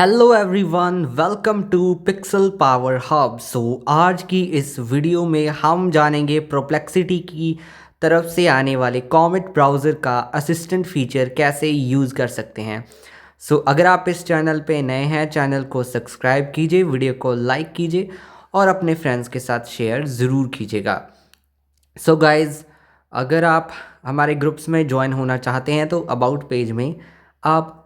Hello everyone, welcome to pixel power hub. आज की इस वीडियो में हम जानेंगे परप्लेक्सिटी की तरफ से आने वाले कॉमेट ब्राउज़र का असिस्टेंट फीचर कैसे यूज़ कर सकते हैं। अगर आप इस चैनल पे नए हैं, चैनल को सब्सक्राइब कीजिए, वीडियो को लाइक कीजिए और अपने फ्रेंड्स के साथ शेयर ज़रूर कीजिएगा। गाइज़, अगर आप हमारे ग्रुप्स में ज्वाइन होना चाहते हैं तो अबाउट पेज में आप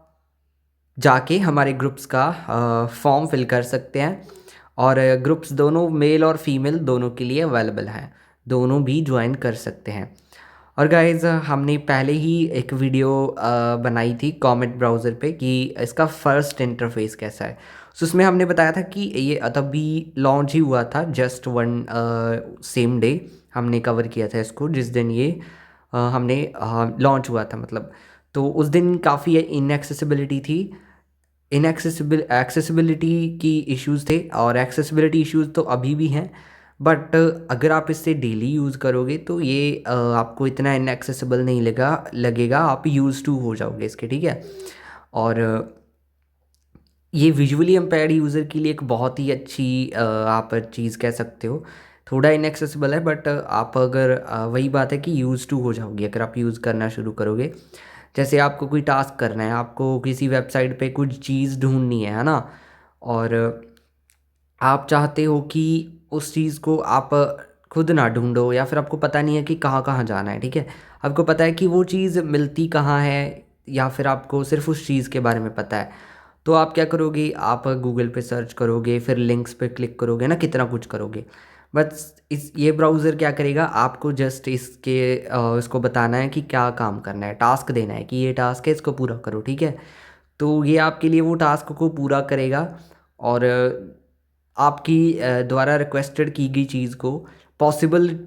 जाके हमारे ग्रुप्स का फॉर्म फिल कर सकते हैं और ग्रुप्स दोनों मेल और फीमेल दोनों के लिए अवेलेबल हैं, दोनों भी ज्वाइन कर सकते हैं। और गाइज़, हमने पहले ही एक वीडियो बनाई थी कॉमेट ब्राउज़र पे कि इसका फ़र्स्ट इंटरफेस कैसा है। उसमें हमने बताया था कि ये तभी लॉन्च ही हुआ था, जस्ट वन सेम डे हमने कवर किया था इसको, जिस दिन ये हमने लॉन्च हुआ था मतलब। तो उस दिन काफ़ी इनएक्सेसिबिलिटी थी, एक्सेसिबिलिटी की इश्यूज़ थे और एक्सेसिबिलिटी इश्यूज़ तो अभी भी हैं। बट अगर आप इससे डेली यूज़ करोगे तो ये आपको इतना इनएक्सेसिबल नहीं लगेगा, आप यूज़ टू हो जाओगे इसके, ठीक है। और ये विजुअली इम्पेयर्ड यूज़र के लिए एक बहुत ही अच्छी आप चीज़ कह सकते हो। थोड़ा इनएक्सेसिबल है बट आप अगर वही बात है कि यूज़ टू हो जाओगे अगर आप यूज़ करना शुरू करोगे। जैसे आपको कोई टास्क करना है, आपको किसी वेबसाइट पे कुछ चीज़ ढूँढनी है ना? और आप चाहते हो कि उस चीज़ को आप खुद ना ढूँढो या फिर आपको पता नहीं है कि कहाँ-कहाँ जाना है, ठीक है? आपको पता है कि वो चीज़ मिलती कहाँ है या फिर आपको सिर्फ़ उस चीज़ के बारे में पता है। तो आप क्या करोगे, आप गूगल पे सर्च करोगे, फिर लिंक्स पे क्लिक करोगे ना, कितना कुछ करोगे। बस इस ये ब्राउज़र क्या करेगा, आपको जस्ट इसको बताना है कि क्या काम करना है, टास्क देना है कि ये टास्क है, इसको पूरा करो, ठीक है। तो ये आपके लिए वो टास्क को पूरा करेगा और आपकी द्वारा रिक्वेस्टेड की गई चीज़ को पॉसिबल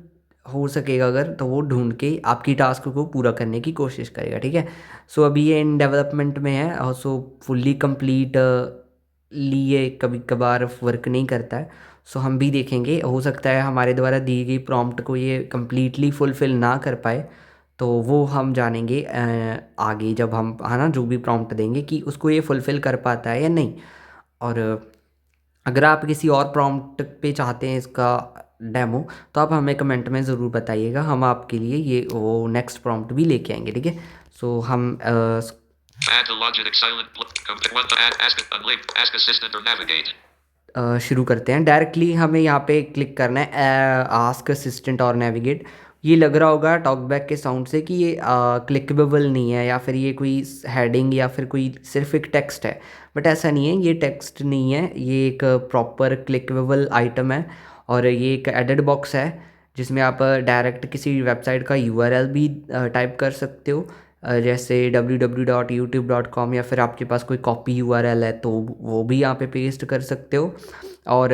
हो सकेगा अगर, तो वो ढूंढ के आपकी टास्क को पूरा करने की कोशिश करेगा, ठीक है। अभी ये इन डेवलपमेंट में है और फुल्ली कंप्लीट लिए कभी कभार वर्क नहीं करता है। हम भी देखेंगे, हो सकता है हमारे द्वारा दी गई प्रॉम्प्ट को ये कम्प्लीटली फुलफ़िल ना कर पाए, तो वो हम जानेंगे आगे जब हम, है ना, जो भी प्रॉम्प्ट देंगे कि उसको ये फुलफ़िल कर पाता है या नहीं। और अगर आप किसी और प्रॉम्प्ट पे चाहते हैं इसका डेमो, तो आप हमें कमेंट में ज़रूर बताइएगा, हम आपके लिए ये वो नेक्स्ट प्रॉम्प्ट भी लेके आएंगे, ठीक है। हम शुरू करते हैं। डायरेक्टली हमें यहाँ पे क्लिक करना है आस्क असिस्टेंट और नेविगेट। ये लग रहा होगा टॉकबैक के साउंड से कि ये क्लिकेबल नहीं है या फिर ये कोई हेडिंग या फिर कोई सिर्फ एक टेक्स्ट है, बट ऐसा नहीं है, ये टेक्स्ट नहीं है, ये एक प्रॉपर क्लिकेबल आइटम है। और ये एक एडिट बॉक्स है जिसमें आप डायरेक्ट किसी वेबसाइट का यूआरएल भी टाइप कर सकते हो, जैसे www.youtube.com, या फिर आपके पास कोई कॉपी यूआरएल है तो वो भी यहाँ पे पेस्ट कर सकते हो। और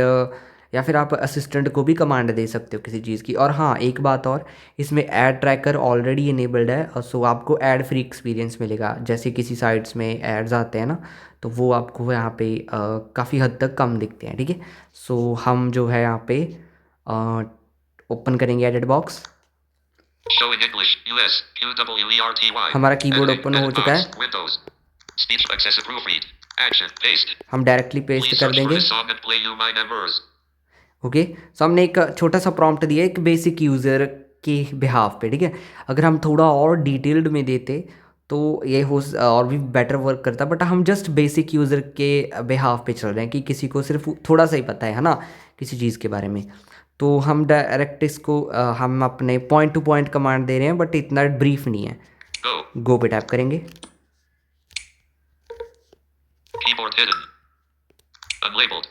या फिर आप असिस्टेंट को भी कमांड दे सकते हो किसी चीज़ की। और हाँ, एक बात और, इसमें ऐड ट्रैकर ऑलरेडी इनेबल्ड है और आपको ऐड फ्री एक्सपीरियंस मिलेगा। जैसे किसी साइट्स में एड्स आते हैं ना, तो वो आपको यहाँ पे काफ़ी हद तक कम दिखते हैं, ठीक है। हम जो है यहाँ पे ओपन करेंगे एडिट बॉक्स। हमारा कीबोर्ड ओपन हो चुका है, हम डायरेक्टली पेस्ट कर देंगे। ओके, हमने एक छोटा सा प्रॉम्प्ट दिया एक बेसिक यूज़र के बिहाफ पे, ठीक है। अगर हम थोड़ा और डिटेल्ड में देते तो ये और भी बेटर वर्क करता, बट हम जस्ट बेसिक यूज़र के बिहाफ पे चल रहे हैं कि किसी को सिर्फ थोड़ा सा ही पता है ना किसी चीज़ के बारे में। तो हम डायरेक्ट इसको हम अपने पॉइंट टू पॉइंट कमांड दे रहे हैं, बट इतना ब्रीफ नहीं है। गो पे टैप करेंगे। Keyboard hidden. Unlabeled.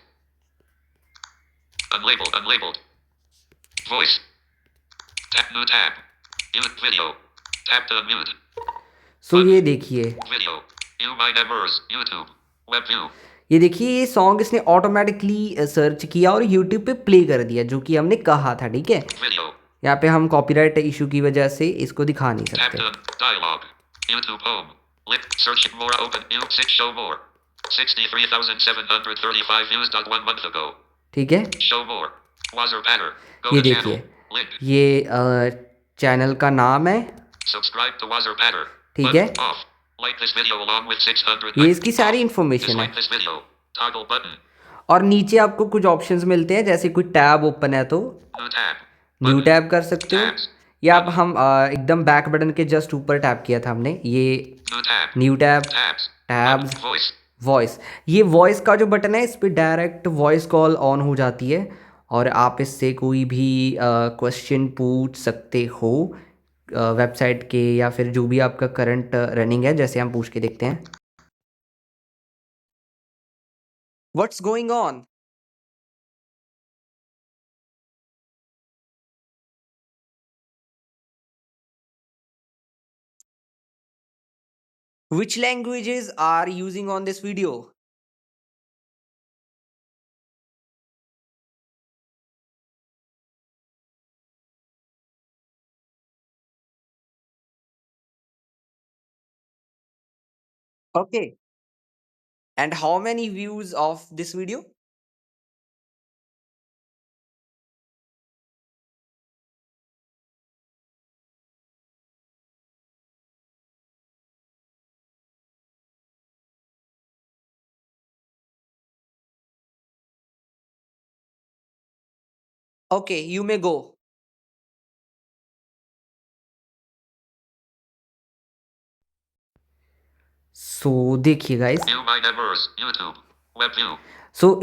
Unlabeled. Voice. Tap new tab. Mute video. Tap to mute. ये देखिए, Video. View my members. YouTube. Web view. ये देखिए, ये सॉन्ग इसने ऑटोमेटिकली सर्च किया और यूट्यूब पे प्ले कर दिया, जो कि हमने कहा था, ठीक है। यहाँ पे हम कॉपीराइट इशू की वजह से इसको दिखा नहीं सकते। Dialogue. YouTube home. Search more open. View 6 show more. 63,735 views 1 month ago. ठीक है, Show more. Wazzer banner. Go ये देखिए, ये चैनल का नाम है, Subscribe to Wazzer banner. ठीक है। Like this video along with 600 ये इसकी सारी इन्फॉर्मेशन है। This video. Toggle button. और नीचे आपको कुछ ऑप्शंस मिलते हैं, जैसे कोई टैब ओपन है तो New tab. New Button. Tab कर सकते हो, Tabs. या आप Button. हम एकदम बैक बटन के जस्ट ऊपर टैप किया था हमने ये New tab. New tab, Tabs. Button. Tabs, Voice. Voice. ये वॉइस का जो बटन है इस पे डायरेक्ट वॉइस कॉल ऑन हो जाती है और आप इससे कोई भी क्वेश्चन पूछ सकते हो वेबसाइट के, या फिर जो भी आपका करंट रनिंग है, जैसे हम पूछ के देखते हैं। What's going on? Which languages are using on this video? Okay. And how many views of this video? Okay, you may go. सो देखिए guys, View my members. YouTube. Web view.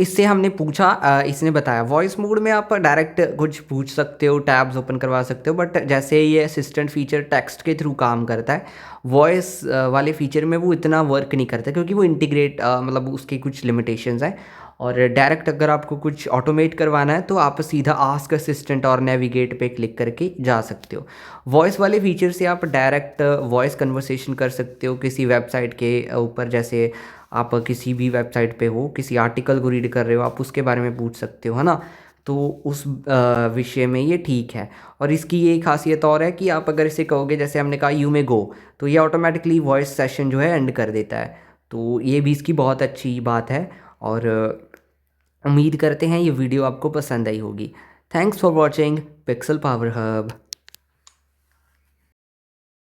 इससे हमने पूछा, इसने बताया वॉइस मोड में आप direct कुछ पूछ सकते हो, टैब्स ओपन करवा सकते हो, बट जैसे ये असिस्टेंट फीचर टेक्स्ट के थ्रू काम करता है, वॉइस वाले फीचर में वो इतना वर्क नहीं करता, क्योंकि वो इंटीग्रेट मतलब उसके कुछ लिमिटेशंस हैं। और डायरेक्ट अगर आपको कुछ ऑटोमेट करवाना है तो आप सीधा आस्क असिस्टेंट और नेविगेट पे क्लिक करके जा सकते हो। वॉइस वाले फीचर से आप डायरेक्ट वॉइस कन्वर्सेशन कर सकते हो किसी वेबसाइट के ऊपर, जैसे आप किसी भी वेबसाइट पे हो, किसी आर्टिकल को रीड कर रहे हो, आप उसके बारे में पूछ सकते हो, है ना। तो उस विषय में ये ठीक है। और इसकी ये खासियत और है कि आप अगर इसे कहोगे, जैसे हमने कहा यू मे गो, तो ये ऑटोमेटिकली वॉइस सेशन जो है एंड कर देता है। तो ये भी इसकी बहुत अच्छी बात है। और उम्मीद करते हैं ये वीडियो आपको पसंद आई होगी। Thanks for watching pixel power hub.